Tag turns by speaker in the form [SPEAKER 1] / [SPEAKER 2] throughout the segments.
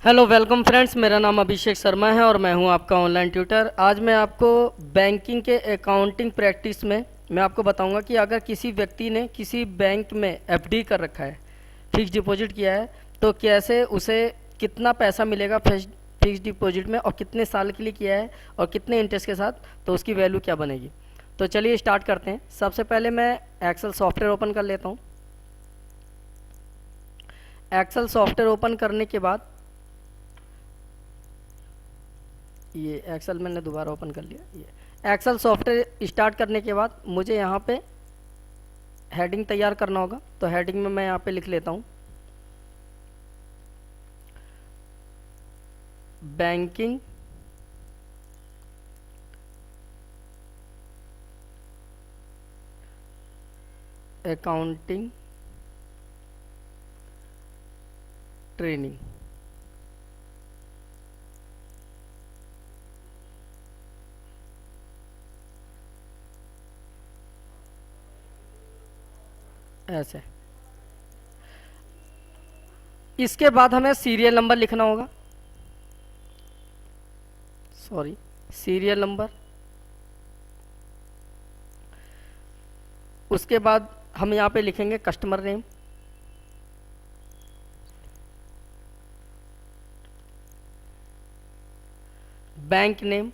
[SPEAKER 1] Hello welcome friends, मेरा नाम अभिषेक शर्मा है और मैं हूं आपका ऑनलाइन ट्यूटर। आज मैं आपको बैंकिंग के अकाउंटिंग प्रैक्टिस में मैं आपको बताऊंगा कि अगर किसी व्यक्ति ने किसी बैंक में एफडी कर रखा है, फिक्स डिपॉजिट किया है, तो कैसे उसे कितना पैसा मिलेगा फिक्स डिपॉजिट में और कितने साल के लिए किया है और कितने इंटरेस्ट के साथ, तो उसकी वैल्यू क्या बनेगी। तो चलिए स्टार्ट करते हैं। सबसे पहले मैं एक्सेल सॉफ्टवेयर ओपन कर लेता हूँ। एक्सेल सॉफ्टवेयर ओपन करने के बाद ये एक्सेल मैंने दोबारा ओपन कर लिया। ये एक्सेल सॉफ्टवेयर स्टार्ट करने के बाद मुझे यहाँ पे हेडिंग तैयार करना होगा। तो हेडिंग में मैं यहाँ पे लिख लेता हूँ बैंकिंग अकाउंटिंग ट्रेनिंग। ऐसे इसके बाद हमें सीरियल नंबर लिखना होगा। Sorry, serial number. उसके बाद हम यहाँ पे लिखेंगे customer name, bank name,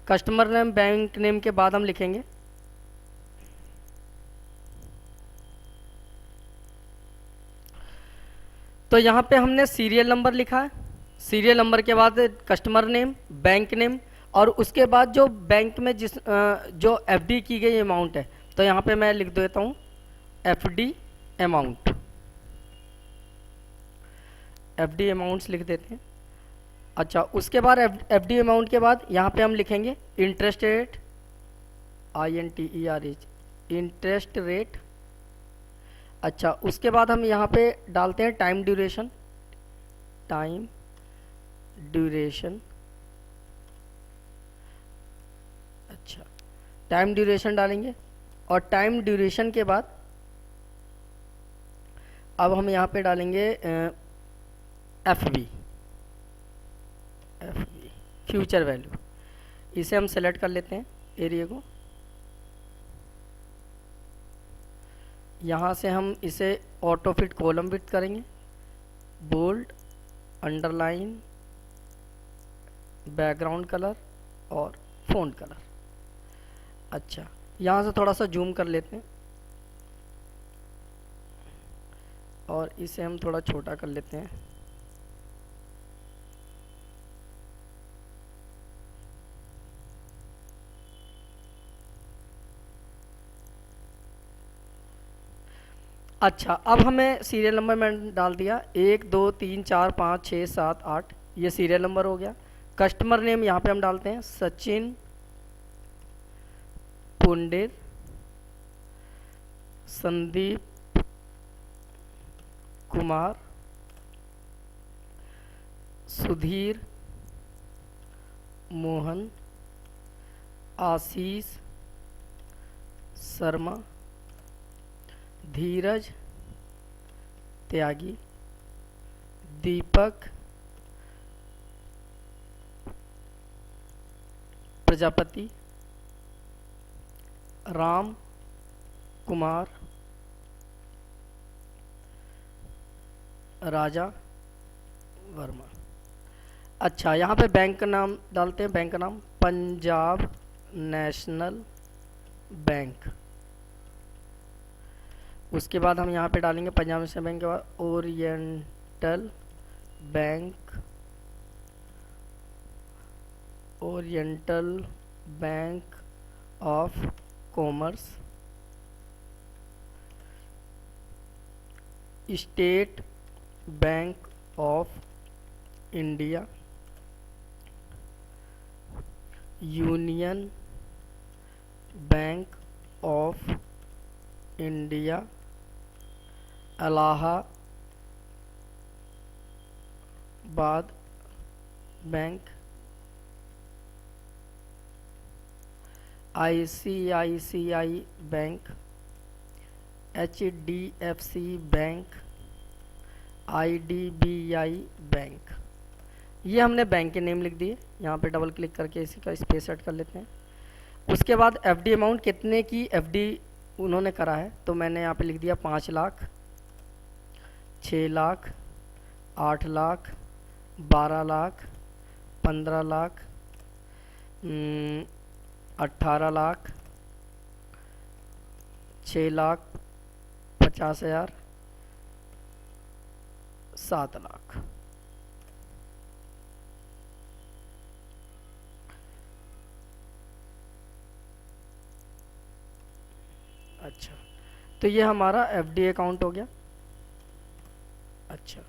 [SPEAKER 1] customer name bank name के बाद हम लिखेंगे तो यहाँ पे हमने सीरियल नंबर लिखा है। सीरियल नंबर के बाद कस्टमर नेम, बैंक नेम, और उसके बाद जो बैंक में जो एफडी की गई अमाउंट है, तो यहाँ पे मैं लिख देता हूँ एफडी अमाउंट। एफडी अमाउंट्स लिख देते हैं। अच्छा, उसके बाद एफडी अमाउंट के बाद यहाँ पे हम लिखेंगे interest rate, INTERH, interest rate. अच्छा, उसके बाद हम यहाँ पे डालते हैं टाइम ड्यूरेशन। Time duration. अच्छा, टाइम ड्यूरेशन डालेंगे और टाइम ड्यूरेशन के बाद अब हम यहाँ पे डालेंगे FB, फ्यूचर वैल्यू। इसे हम सेलेक्ट कर लेते हैं एरिया को। यहाँ से हम इसे ऑटो फिट कॉलम फिट करेंगे, बोल्ड, अंडरलाइन, बैकग्राउंड कलर और फ़ॉन्ट कलर। अच्छा, यहाँ से थोड़ा सा जूम कर लेते हैं और इसे हम थोड़ा छोटा कर लेते हैं। अच्छा, अब हमें सीरियल नंबर मैंने डाल दिया 1 2 3 4 5 6 7 8, ये सीरियल नंबर हो गया। कस्टमर नेम यहाँ पे हम डालते हैं सचिन पुंडेर, संदीप कुमार, सुधीर मोहन, आशीष शर्मा, धीरज त्यागी, दीपक प्रजापति, राम कुमार, राजा वर्मा। अच्छा, यहाँ पे बैंक का नाम डालते हैं। बैंक का नाम पंजाब नेशनल बैंक। उसके बाद हम यहाँ पे डालेंगे पंजाब नेशनल बैंक के बाद oriental bank, oriental bank of commerce, state bank of India, union bank of India, Allahabad bank, ICICI bank, HDFC bank, IDBI bank. ये हमने बैंक के नेम लिख दिए। यहाँ पे डबल क्लिक करके इसी का स्पेस सेट कर लेते हैं। उसके बाद एफडी अमाउंट कितने की एफडी उन्होंने करा है, तो मैंने यहाँ पे लिख दिया 5 लाख, 6 लाख, 8 लाख, 12 लाख, 15 लाख, 18 लाख, 6 लाख 50,000, 7 लाख। अच्छा, तो ये हमारा एफडी अकाउंट हो गया। अच्छा,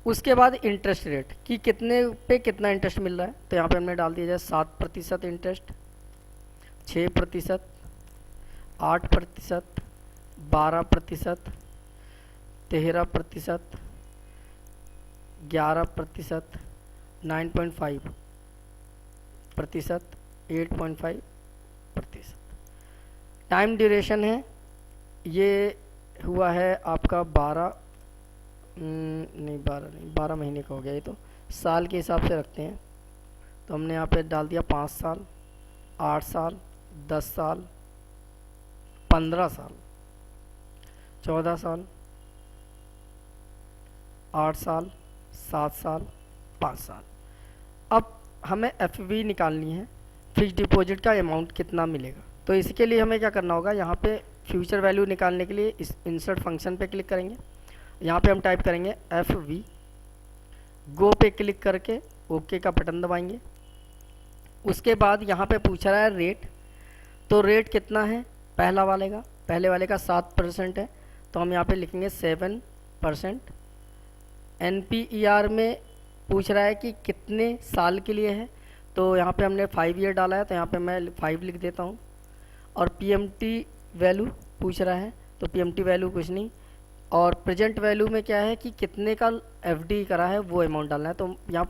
[SPEAKER 1] उसके बाद इंटरेस्ट रेट कि कितने पे कितना इंटरेस्ट मिल रहा है, तो यहाँ पे हमने डाल दिया जाए 7% इंटरेस्ट, 6%, 8%, 12%, 13%, 11%, 9.5%, 8.5%। टाइम ड्यूरेशन है, ये हुआ है आपका 12 महीने का हो गया। ये तो साल के हिसाब से रखते हैं, तो हमने यहाँ पे डाल दिया 5 साल, 8 साल, 10 साल, 15 साल, 14 साल, 8 साल, 7 साल, 5 साल। अब हमें एफवी निकालनी है, फिक्स डिपॉजिट का अमाउंट कितना मिलेगा। तो इसके लिए हमें क्या करना होगा, यहाँ पे फ्यूचर वैल्यू निकालने के लिए इस इंसर्ट फंक्शन पे क्लिक करेंगे। यहाँ पे हम टाइप करेंगे FV, गो पे क्लिक करके ओके का बटन दबाएंगे। उसके बाद यहाँ पे पूछ रहा है रेट, तो रेट कितना है पहले वाले का 7% है, तो हम यहाँ पे लिखेंगे 7%। NPER में पूछ रहा है कि कितने साल के लिए है, तो यहाँ पे हमने 5 ईयर डाला है, तो यहाँ पे मैं 5 लिख देता हूँ। और PMT वैल्यू पूछ रहा है, तो PMT वैल्यू कुछ नहीं। और प्रेजेंट वैल्यू में क्या है कि कितने का FD करा है वो अमाउंट डालना है, तो यहाँ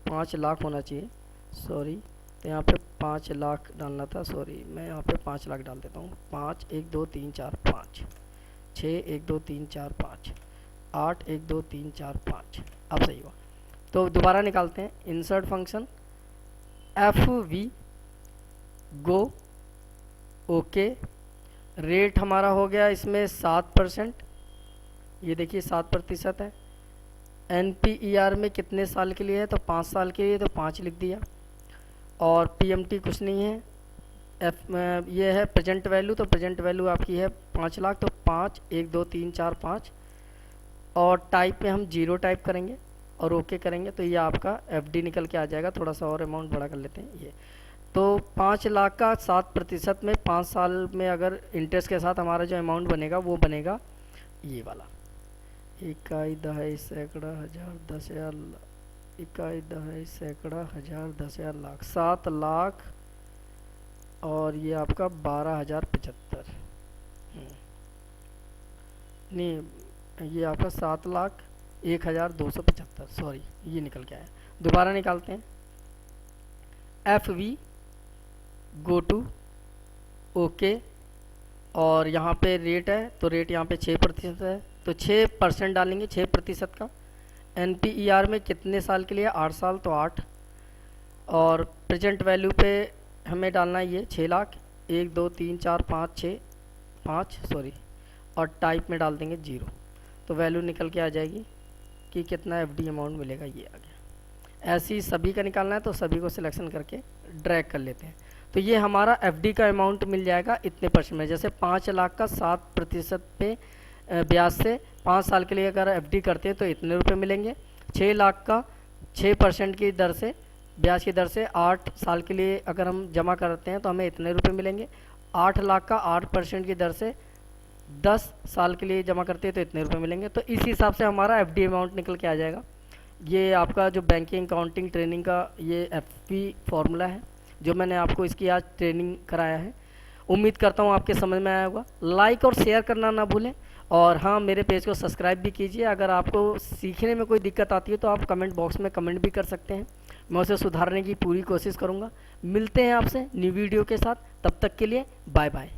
[SPEAKER 1] 5 लाख होना चाहिए, सॉरी, तो यहाँ पे 5 लाख डालना था, सॉरी, मैं यहाँ पे 5 लाख डाल देता हूँ। 5 1 2 3 4 5, 6 1 2 3 4 5, 8 1 2 3 4 5। अब सही हुआ, तो दोबारा निकालते हैं। इंसर्ट फंक्शन FV, गो, ओके। रेट हमारा हो गया इसमें 7%, ये देखिए 7% है। NPER में कितने साल के लिए है, तो 5 साल के लिए, तो 5 लिख दिया। और PMT कुछ नहीं है। ये है प्रेजेंट वैल्यू, तो प्रेजेंट वैल्यू आपकी है 5 लाख, तो 5 1 2 3 4 5। और टाइप में हम 0 टाइप करेंगे और ओके करेंगे, तो ये आपका FD निकल के आ जाएगा। थोड़ा सा और अमाउंट बड़ा कर लेते हैं। ये तो 5 लाख का 7% में 5 साल में अगर इंटरेस्ट के साथ हमारा जो अमाउंट बनेगा वो बनेगा ये वाला, इकाई दहाई सैकड़ा हज़ार 10,000, इकाई दहाई सैकड़ा हज़ार 10,000 लाख, 7 लाख। और ये आपका 12,075, नहीं, ये आपका 7,01,275, सॉरी, ये निकल के आया। दोबारा निकालते हैं। FV, go to, okay. और यहाँ पे रेट है, तो रेट यहाँ पे 6% है, तो 6% डालेंगे, 6% का। NPER में कितने साल के लिए, 8 साल, तो 8। और प्रेजेंट वैल्यू पे हमें डालना है ये 6 लाख, 1 2 3 4 5 6 5, सॉरी। और टाइप में डाल देंगे 0, तो वैल्यू निकल के आ जाएगी कि कितना FD अमाउंट मिलेगा, ये आ गया। ऐसे ही सभी का निकालना है, तो सभी को सिलेक्शन करके ड्रैग कर लेते हैं, तो ये हमारा FD का अमाउंट मिल जाएगा इतने परसेंट में। जैसे 5 लाख का 7% पे ब्याज से 5 साल के लिए अगर FD करते हैं तो इतने रुपए मिलेंगे। 6 लाख का 6% की दर से, ब्याज की दर से 8 साल के लिए अगर हम जमा करते हैं तो हमें इतने रुपए मिलेंगे। 8 लाख का 8% की दर से 10 साल के लिए जमा करते हैं तो इतने रुपए मिलेंगे। तो इस हिसाब से हमारा FD अमाउंट निकल के आ जाएगा। ये आपका जो बैंकिंग अकाउंटिंग ट्रेनिंग का ये FV फॉर्मूला है, जो मैंने आपको इसकी आज ट्रेनिंग कराया है। उम्मीद करता हूँ आपके समझ में आया होगा। लाइक और शेयर करना ना भूलें, और हाँ, मेरे पेज को सब्सक्राइब भी कीजिए। अगर आपको सीखने में कोई दिक्कत आती है तो आप कमेंट बॉक्स में कमेंट भी कर सकते हैं, मैं उसे सुधारने की पूरी कोशिश करूँगा। मिलते हैं आपसे न्यू वीडियो के साथ, तब तक के लिए बाय बाय।